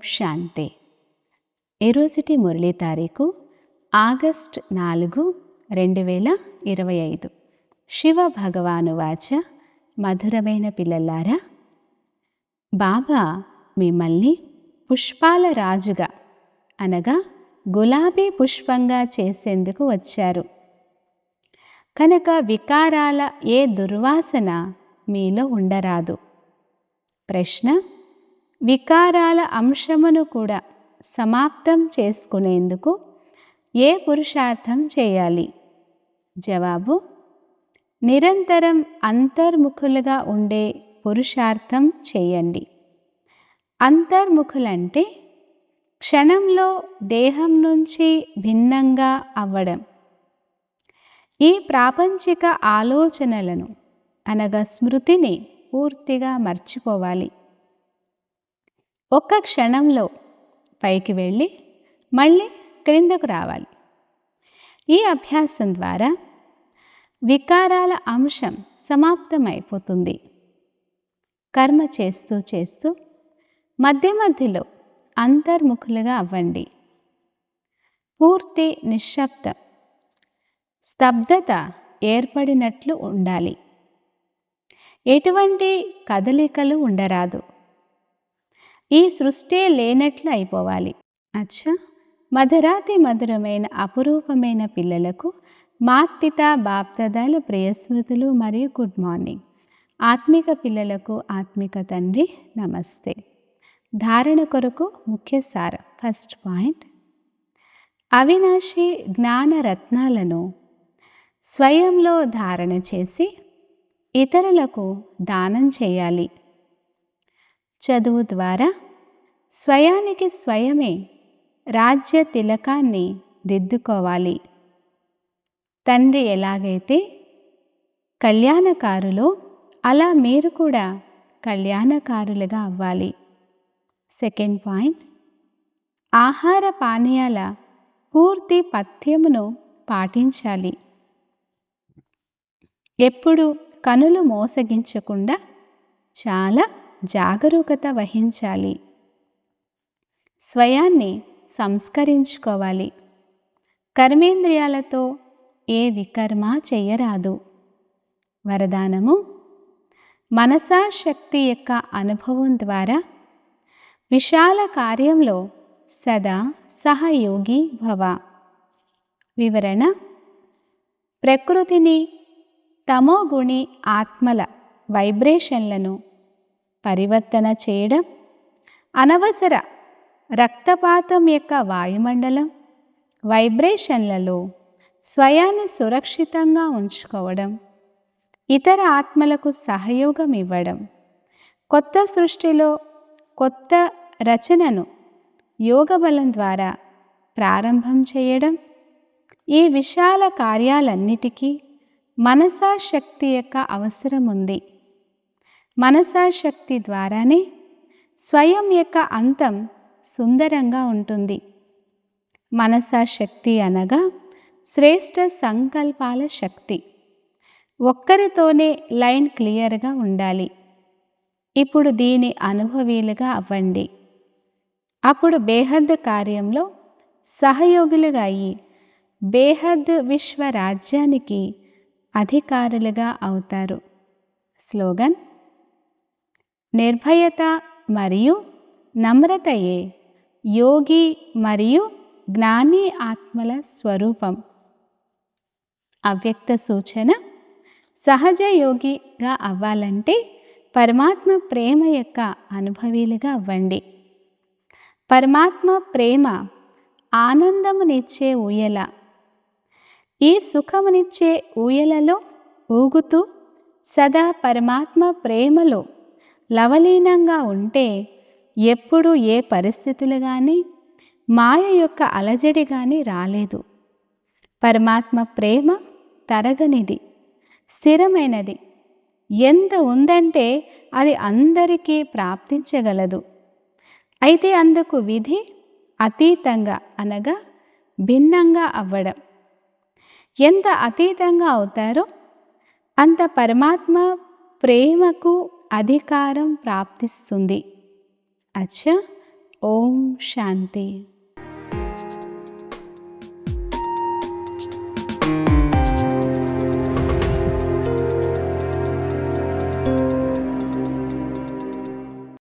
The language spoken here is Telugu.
శాంతి. ఈరోజుటి మురళీ తారీఖు ఆగస్ట్ 4, 2025. శివ భగవానువాచ. మధురమైన పిల్లలారా, బాబా మిమ్మల్ని పుష్పాల రాజుగా అనగా గులాబీ పుష్పంగా చేసేందుకు వచ్చారు. కనుక వికారాల ఏ దుర్వాసన మీలో ఉండరాదు. ప్రశ్న: వికారాల అంశమును కూడా సమాప్తం చేసుకునేందుకు ఏ పురుషార్థం చేయాలి? జవాబు: నిరంతరం అంతర్ముఖులుగా ఉండే పురుషార్థం చేయండి. అంతర్ముఖులంటే క్షణంలో దేహం నుంచి భిన్నంగా అవ్వడం. ఈ ప్రాపంచిక ఆలోచనలను అనగా స్మృతిని పూర్తిగా మర్చిపోవాలి. ఒక్క క్షణంలో పైకి వెళ్ళి మళ్ళీ క్రిందకు రావాలి. ఈ అభ్యాసం ద్వారా వికారాల అంశం సమాప్తమైపోతుంది. కర్మ చేస్తూ చేస్తూ మధ్య మధ్యలో అంతర్ముఖులుగా అవ్వండి. పూర్తి నిశ్శబ్దం, స్తబ్దత ఏర్పడినట్లు ఉండాలి. ఎటువంటి కదలికలు ఉండరాదు. ఈ సృష్టి లేనట్లు అయిపోవాలి. అచ్చా, మధురాతి మధురమైన అపురూపమైన పిల్లలకు మాత్పిత బాప్దాదాల ప్రియస్మృతులు మరియు గుడ్ మార్నింగ్. ఆత్మిక పిల్లలకు ఆత్మిక తండ్రి నమస్తే. ధారణ కొరకు ముఖ్య సారం. ఫస్ట్ పాయింట్: అవినాశి జ్ఞానరత్నాలను స్వయంలో ధారణ చేసి ఇతరులకు దానం చేయాలి. చదువు ద్వారా స్వయానికి స్వయమే రాజ్య తిలకాన్ని దిద్దుకోవాలి. తండ్రి ఎలాగైతే కళ్యాణకారులో అలా మీరు కూడా కళ్యాణకారులుగా అవ్వాలి. సెకండ్ పాయింట్: ఆహార పానీయాల పూర్తి పథ్యమును పాటించాలి. ఎప్పుడు కనులు మోసగించకుండా చాలా జాగరూకత వహించాలి. స్వయాన్ని సంస్కరించుకోవాలి. కర్మేంద్రియాలతో ఏ వికర్మ చెయ్యరాదు. వరదానము: మనసాశక్తి యొక్క అనుభవం ద్వారా విశాల కార్యంలో సదా సహయోగి భవ. వివరణ: ప్రకృతిని, తమోగుణి ఆత్మల వైబ్రేషన్లను పరివర్తన చేయడం, అనవసర రక్తపాతం యొక్క వాయుమండలం వైబ్రేషన్లలో స్వయాన్ని సురక్షితంగా ఉంచుకోవడం, ఇతర ఆత్మలకు సహయోగం ఇవ్వడం, కొత్త సృష్టిలో కొత్త రచనను యోగబలం ద్వారా ప్రారంభం చేయడం, ఈ విశాల కార్యాలన్నిటికీ మనసాశక్తి యొక్క అవసరం ఉంది. మనసాశక్తి ద్వారానే స్వయం యొక్క అంతం సుందరంగా ఉంటుంది. మనసాశక్తి అనగా శ్రేష్ఠ సంకల్పాల శక్తి. ఒక్కరితోనే లైన్ క్లియర్గా ఉండాలి. ఇప్పుడు దీని అనుభవీలుగా అవ్వండి. అప్పుడు బేహద్ కార్యంలో సహయోగులుగా అయ్యి బేహద్ విశ్వ రాజ్యానికి అధికారులుగా అవుతారు. స్లోగన్: నిర్భయత మరియు నమ్రతయే యోగి మరియు జ్ఞాని ఆత్మల స్వరూపం. అవ్యక్త సూచన: సహజ యోగిగా అవ్వాలంటే పరమాత్మ ప్రేమ యొక్క అనుభవీలుగా అవ్వండి. పరమాత్మ ప్రేమ ఆనందమునిచ్చే ఊయల. ఈ సుఖమునిచ్చే ఊయలలో ఊగుతూ సదా పరమాత్మ ప్రేమలో లవలీనంగా ఉంటే ఎప్పుడు ఏ పరిస్థితులు కానీ మాయ యొక్క అలజడి కానీ రాలేదు. పరమాత్మ ప్రేమ తరగనిది, స్థిరమైనది. ఎంత ఉందంటే అది అందరికీ ప్రాప్తించగలదు. అయితే అందుకు విధి అతీతంగా అనగా భిన్నంగా అవ్వడం. ఎంత అతీతంగా అవుతారో అంత పరమాత్మ ప్రేమకు అధికారం ప్రాప్తిస్తుంది. అచ్చా, ఓం శాంతి.